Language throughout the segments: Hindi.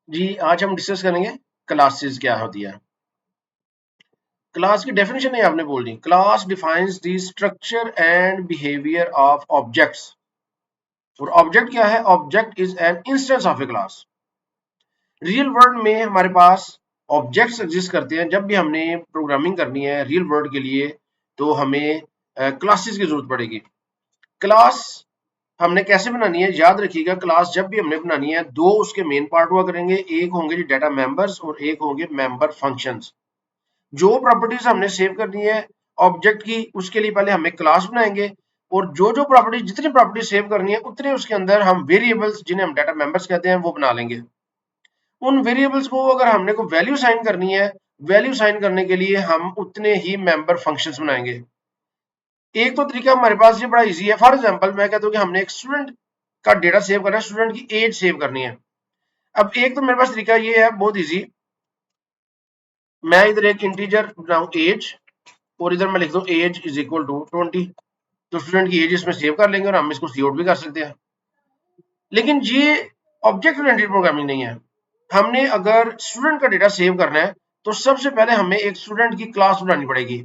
जी, आज हम डिस्कस करेंगे क्लासेस क्या होती है। क्लास की डेफिनेशन है आपने बोलनी। Class defines the structure and behaviour of objects. और ऑब्जेक्ट क्या है? Object is an instance of A class. Real world में हमारे पास ऑब्जेक्ट्स एग्जिस्ट करते हैं। जब भी हमने प्रोग्रामिंग करनी है रियल वर्ल्ड के लिए तो हमें क्लासेस की जरूरत पड़ेगी। क्लास हमने कैसे बनानी है? याद रखिएगा, क्लास जब भी हमने बनानी है दो उसके मेन पार्ट हुआ करेंगे। एक होंगे जी डाटा मेंबर्स और एक होंगे मेंबर फंक्शंस। जो प्रॉपर्टीज हमने सेव करनी है ऑब्जेक्ट की, उसके लिए पहले हम एक क्लास बनाएंगे और जो जो प्रॉपर्टी जितनी प्रॉपर्टी सेव करनी है उतने उसके अंदर हम वेरिएबल्स, जिन्हें हम डाटा मेंबर्स कहते हैं, वो बना लेंगे। उन वेरिएबल्स को अगर हमने को वैल्यू साइन करनी है, वैल्यू साइन करने के लिए हम उतने ही मेंबर फंक्शंस बनाएंगे। एक तो तरीका हमारे पास ये बड़ा इजी है। फॉर एग्जांपल मैं कहता हूँ कि हमने एक स्टूडेंट का डेटा सेव करना है, स्टूडेंट की एज सेव करनी है। अब एक तो मेरे पास तरीका ये है बहुत इजी। मैं इधर एक इंटीजर बनाऊं एज और इधर मैं लिख दूं एज इज इक्वल टू 20। तो स्टूडेंट की एज इसमें सेव कर लेंगे और हम इसको सी आउट भी कर सकते हैं। लेकिन ये ऑब्जेक्ट ओरिएंटेड प्रोग्रामिंग नहीं है। हमने अगर स्टूडेंट का डेटा सेव करना है तो सबसे पहले हमें एक स्टूडेंट की क्लास बनानी पड़ेगी।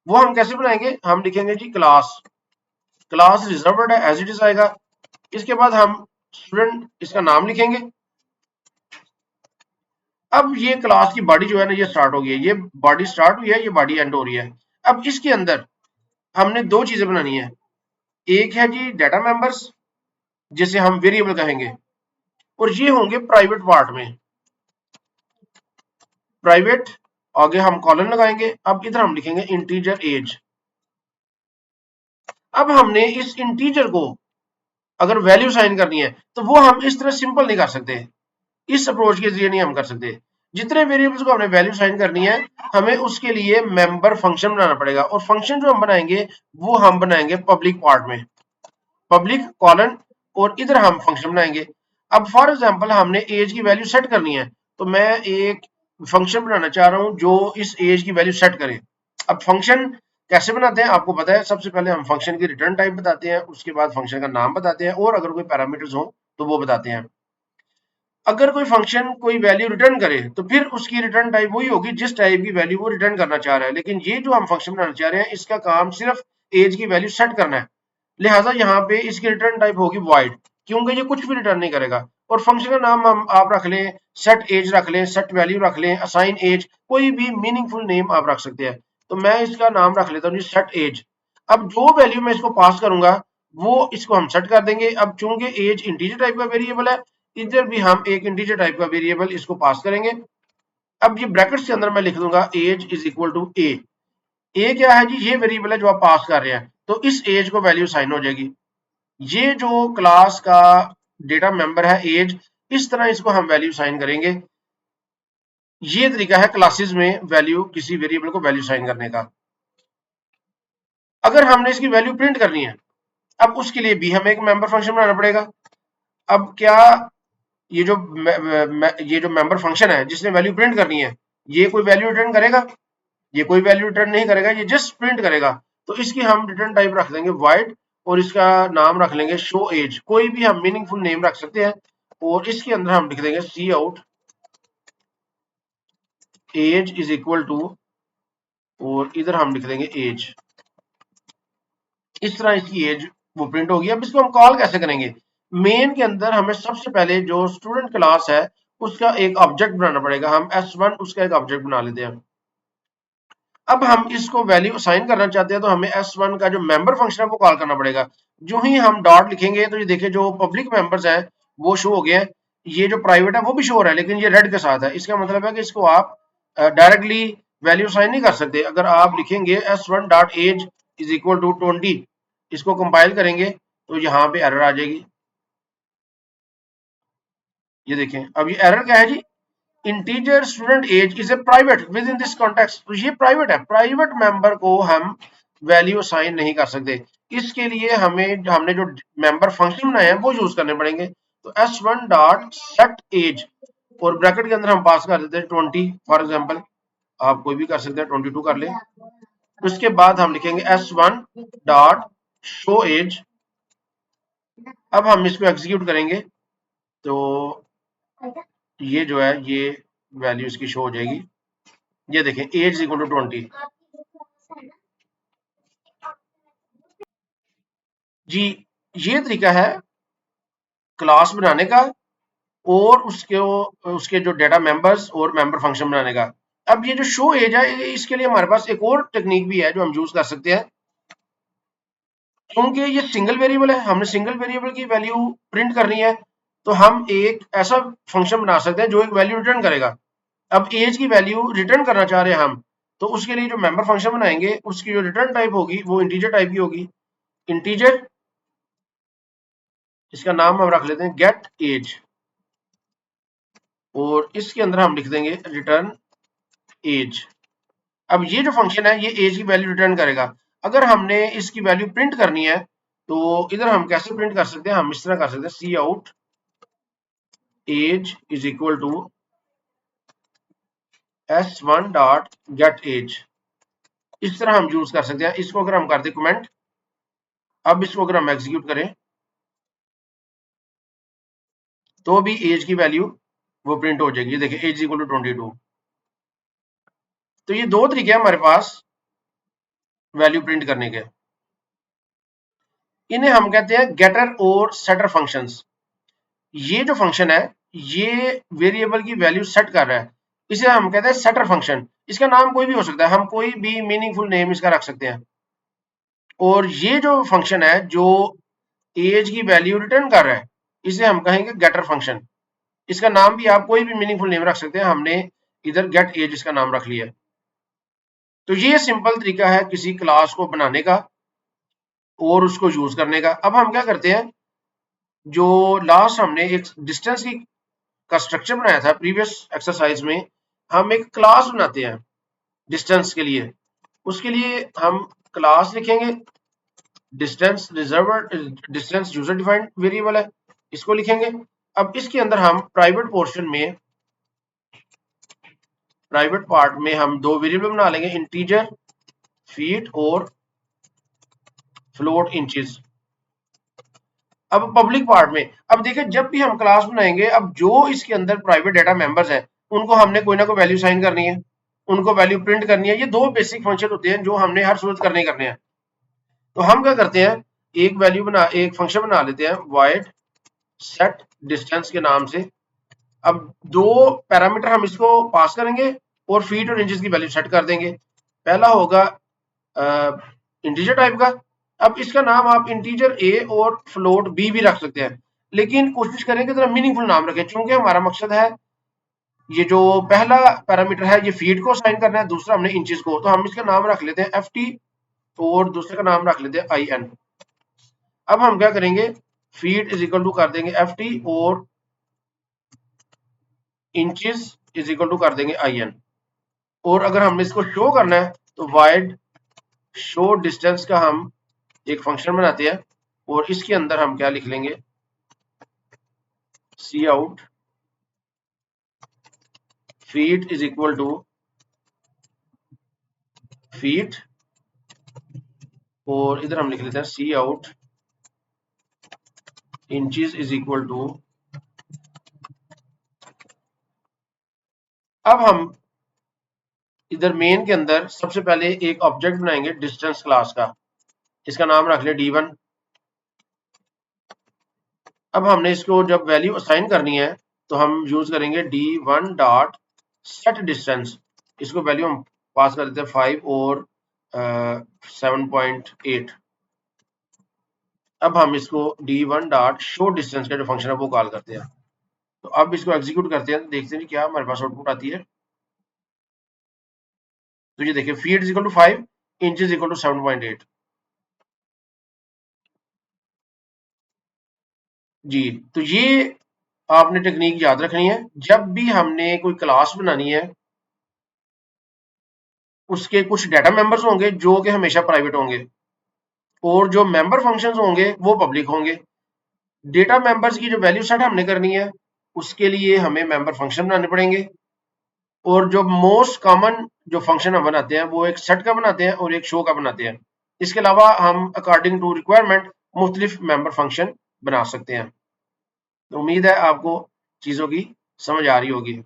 वो हम कैसे बनाएंगे? हम लिखेंगे जी क्लास। क्लास रिजर्व्ड है, एज इट इज आएगा। इसके बाद हम स्टूडेंट इसका नाम लिखेंगे। अब ये क्लास की बॉडी जो है ना ये स्टार्ट हो गई है, ये बॉडी स्टार्ट हुई है, ये बॉडी एंड हो रही है। अब इसके अंदर हमने दो चीजें बनानी है। एक है जी डाटा मेंबर्स, जिसे हम वेरिएबल कहेंगे, और ये होंगे प्राइवेट पार्ट में। प्राइवेट आगे हम कॉलन लगाएंगे। अब इधर हम लिखेंगे इंटीजर एज। अब हमने इस इंटीजर को अगर वैल्यू साइन करनी है तो वो हम इस तरह सिंपल नहीं कर सकते, इस अप्रोच के जरिए नहीं हम कर सकते। जितने वेरिएबल्स को हमने वैल्यू साइन करनी है हमें उसके लिए मेंबर फंक्शन बनाना पड़ेगा, और फंक्शन जो हम बनाएंगे वो हम बनाएंगे पब्लिक पार्ट में, पब्लिक कॉलन, और इधर हम फंक्शन बनाएंगे। अब फॉर एग्जांपल हमने एज की वैल्यू सेट करनी है तो मैं एक फंक्शन बनाना चाह रहा हूं जो इस एज की वैल्यू सेट करे। अब फंक्शन कैसे बनाते हैं आपको पता है। सबसे पहले हम फंक्शन की रिटर्न टाइप बताते हैं, उसके बाद फंक्शन का नाम बताते हैं, और अगर कोई पैरामीटर्स हो तो वो बताते हैं। अगर कोई फंक्शन कोई वैल्यू रिटर्न करे तो फिर उसकी रिटर्न टाइप वही होगी जिस टाइप की वैल्यू वो रिटर्न करना चाह रहा है। लेकिन ये जो हम फंक्शन बनाना चाह रहे हैं इसका काम सिर्फ एज की वैल्यू सेट करना है। लिहाजा यहाँ पे इसकी रिटर्न टाइप होगी वॉइड, क्योंकि ये कुछ भी रिटर्न नहीं करेगा। और फंक्शन का नाम हम आप रख लें, सेट एज रख लें, सेट वैल्यू रख लें, असाइन एज, कोई भी मीनिंगफुल नेम आप रख सकते हैं। तो मैं इसका नाम रख लेता हूँ सेट एज। अब जो वैल्यू मैं इसको पास करूंगा वो इसको हम सेट कर देंगे। अब चूंकि एज इंटीजर टाइप का वेरिएबल है, इधर भी हम एक इंटीजर टाइप का वेरिएबल इसको पास करेंगे। अब ये ब्रैकेट्स के अंदर मैं लिख दूंगा एज इज इक्वल टू ए। ए क्या है जी? ये वेरिएबल है जो आप पास कर रहे हैं, तो इस एज को वैल्यू साइन हो जाएगी। ये जो क्लास का डेटा मेंबर है एज, इस तरह इसको हम वैल्यू साइन करेंगे। ये तरीका है क्लासेस में वैल्यू, किसी वेरिएबल को वैल्यू साइन करने का। अगर हमने इसकी वैल्यू प्रिंट करनी है अब उसके लिए भी हमें एक मेंबर फंक्शन बनाना पड़ेगा। अब क्या ये जो ये जो मेंबर फंक्शन है जिसने वैल्यू प्रिंट करनी है, ये कोई वैल्यू रिटर्न करेगा? ये कोई वैल्यू रिटर्न नहीं करेगा, ये जस्ट प्रिंट करेगा। तो इसकी हम रिटर्न टाइप रख देंगे वाइड, और इसका नाम रख लेंगे शो एज। कोई भी हम मीनिंगफुल नेम रख सकते हैं, और इसके अंदर हम लिख देंगे cout age is equal to, और इधर हम लिख देंगे एज। इस तरह इसकी एज वो प्रिंट होगी। अब इसको हम कॉल कैसे करेंगे? मेन के अंदर हमें सबसे पहले जो स्टूडेंट क्लास है उसका एक ऑब्जेक्ट बनाना पड़ेगा। हम S1 उसका एक ऑब्जेक्ट बना लेते हैं। अब हम इसको वैल्यू असाइन करना चाहते हैं तो हमें S1 का जो मेंबर फंक्शन है वो कॉल करना पड़ेगा। जो ही हम डॉट लिखेंगे तो ये देखिए जो पब्लिक मेंबर्स हैं वो शो हो गए हैं। ये जो प्राइवेट है वो भी शो हो रहा है, लेकिन ये रेड के साथ है। इसका मतलब है कि इसको आप डायरेक्टली वैल्यू असाइन नहीं कर सकते। अगर आप लिखेंगे S1 dot age is equal to 20, इसको कंपाइल करेंगे तो यहाँ पे एरर आ जाएगी। ये देखें, अब ये एरर क्या है जी? Integer student age is a private within this context. तो ये प्राइवेट है, प्राइवेट मेंबर को हम वैल्यू असाइन नहीं कर सकते। इसके लिए हमने जो मेंबर फंक्शन बनाए हैं वो यूज करने पड़ेंगे। तो S1 डॉट सेट एज, और ब्रैकेट के अंदर हम पास कर देते हैं 20 फॉर एग्जांपल। आप कोई भी कर सकते हैं, 22 कर ले। उसके बाद हम लिखेंगे S1 डॉट शो एज। अब हम इसको एग्जीक्यूट करेंगे तो ये जो है ये वैल्यू इसकी शो हो जाएगी। ये देखें एज इक्वल टू 20। जी, ये तरीका है क्लास बनाने का और उसके जो डेटा मेंबर्स और मेंबर फंक्शन बनाने का। अब ये जो शो एज है इसके लिए हमारे पास एक और टेक्निक भी है जो हम यूज कर सकते हैं। क्योंकि ये सिंगल वेरिएबल है, हमने सिंगल वेरिएबल की वैल्यू प्रिंट करनी है, तो हम एक ऐसा फंक्शन बना सकते हैं जो एक वैल्यू रिटर्न करेगा। अब एज की वैल्यू रिटर्न करना चाह रहे हैं हम, तो उसके लिए जो मेंबर फंक्शन बनाएंगे उसकी जो रिटर्न टाइप होगी वो इंटीजर टाइप की होगी। इंटीजर, इसका नाम हम रख लेते हैं गेट एज, और इसके अंदर हम लिख देंगे रिटर्न एज। अब ये जो फंक्शन है ये एज की वैल्यू रिटर्न करेगा। अगर हमने इसकी वैल्यू प्रिंट करनी है तो इधर हम कैसे प्रिंट कर सकते हैं, हम इस तरह कर सकते हैं cout age is equal to s1 dot get age. इस तरह हम यूज कर सकते हैं। इसको अगर हम कर दे कमेंट, अब इसको अगर हम एग्जीक्यूट करें तो भी एज की वैल्यू वो प्रिंट हो जाएगी। देखिए एज इक्वल टू 22। तो ये दो तरीके हैं हमारे पास वैल्यू प्रिंट करने के। इन्हें हम कहते हैं गेटर और सेटर फंक्शंस। ये जो फंक्शन है ये वेरिएबल की वैल्यू सेट कर रहा है, इसे हम कहते हैं सेटर फंक्शन। इसका नाम कोई भी हो सकता है, हम कोई भी मीनिंगफुल नेम इसका रख सकते हैं। और ये जो फंक्शन है जो एज की वैल्यू रिटर्न कर रहा है इसे हम कहेंगे गेटर फंक्शन। इसका नाम भी आप कोई भी मीनिंगफुल नेम रख सकते हैं, हमने इधर गेट एज इसका नाम रख लिया। तो ये सिंपल तरीका है किसी क्लास को बनाने का और उसको यूज करने का। अब हम क्या करते हैं, जो लास्ट हमने एक डिस्टेंस की का स्ट्रक्चर बनाया था प्रीवियस एक्सरसाइज में, हम एक क्लास बनाते हैं डिस्टेंस के लिए। उसके लिए हम क्लास लिखेंगे, distance reserve distance user defined variable है, इसको लिखेंगे। अब इसके अंदर हम प्राइवेट पोर्शन में, प्राइवेट पार्ट में हम दो वेरिएबल बना लेंगे, इंटीजर फीट और फ्लोट इंचेस। अब पब्लिक पार्ट में, अब देखिए जब भी हम क्लास बनाएंगे, अब जो इसके अंदर प्राइवेट डाटा मेंबर्स हैं उनको हमने कोई ना कोई वैल्यू साइन करनी है, उनको वैल्यू प्रिंट करनी है। ये दो बेसिक फंक्शन होते हैं जो हमने हर सूरत करने करने हैं। तो हम क्या करते हैं, एक फंक्शन बना लेते हैं void set distance के नाम से। अब दो पैरामीटर हम इसको पास करेंगे और फीट और इंचेस की वैल्यू सेट कर देंगे। पहला होगा इंटीजर टाइप का। अब इसका नाम आप इंटीजर ए और फ्लोट बी भी रख सकते हैं, लेकिन कोशिश करें कि जरा मीनिंगफुल नाम रखें, क्योंकि हमारा मकसद है ये जो पहला पैरामीटर है ये फीट को साइन करना है, दूसरा हमने इंचेस को। तो हम इसका नाम रख लेते हैं एफ टी और दूसरे का नाम रख लेते हैं आई एन। अब हम क्या करेंगे, फीट इज इक्वल टू कर देंगे एफ टी और इंचेस इज इक्वल टू कर देंगे आई एन। और अगर हमने इसको शो करना है तो वाइड शो डिस्टेंस का हम एक फंक्शन बनाते हैं और इसके अंदर हम क्या लिख लेंगे, cout feet is equal to feet, और इधर हम लिख लेते हैं cout inches is equal to. अब हम इधर मेन के अंदर सबसे पहले एक ऑब्जेक्ट बनाएंगे डिस्टेंस क्लास का, इसका नाम रख ले d1। अब हमने इसको जब वैल्यू असाइन करनी है तो हम यूज करेंगे d1 डॉट सेट डिस्टेंस। इसको वैल्यू हम पास कर देते हैं 5 और 7.8। अब हम इसको d1 डॉट शो डिस्टेंस का जो फंक्शन है वो कॉल करते हैं। तो अब इसको एग्जीक्यूट करते हैं, देखते हैं क्या हमारे पास आउटपुट आती है। तो ये देखिए feet is equal to 5, inches equal to 7.8। जी, तो ये आपने टेक्निक याद रखनी है। जब भी हमने कोई क्लास बनानी है उसके कुछ डाटा मेंबर्स होंगे जो कि हमेशा प्राइवेट होंगे और जो मेंबर फंक्शंस होंगे वो पब्लिक होंगे। डेटा मेंबर्स की जो वैल्यू सेट हमने करनी है उसके लिए हमें मेंबर फंक्शन बनाने पड़ेंगे। और जो मोस्ट कॉमन जो फंक्शन हम बनाते हैं वो एक सेट का बनाते हैं और एक शो का बनाते हैं। इसके अलावा हम अकॉर्डिंग टू रिक्वायरमेंट मुख्तलिफ मेंबर फंक्शन बना सकते हैं। तो उम्मीद है आपको चीज़ों की समझ आ रही होगी।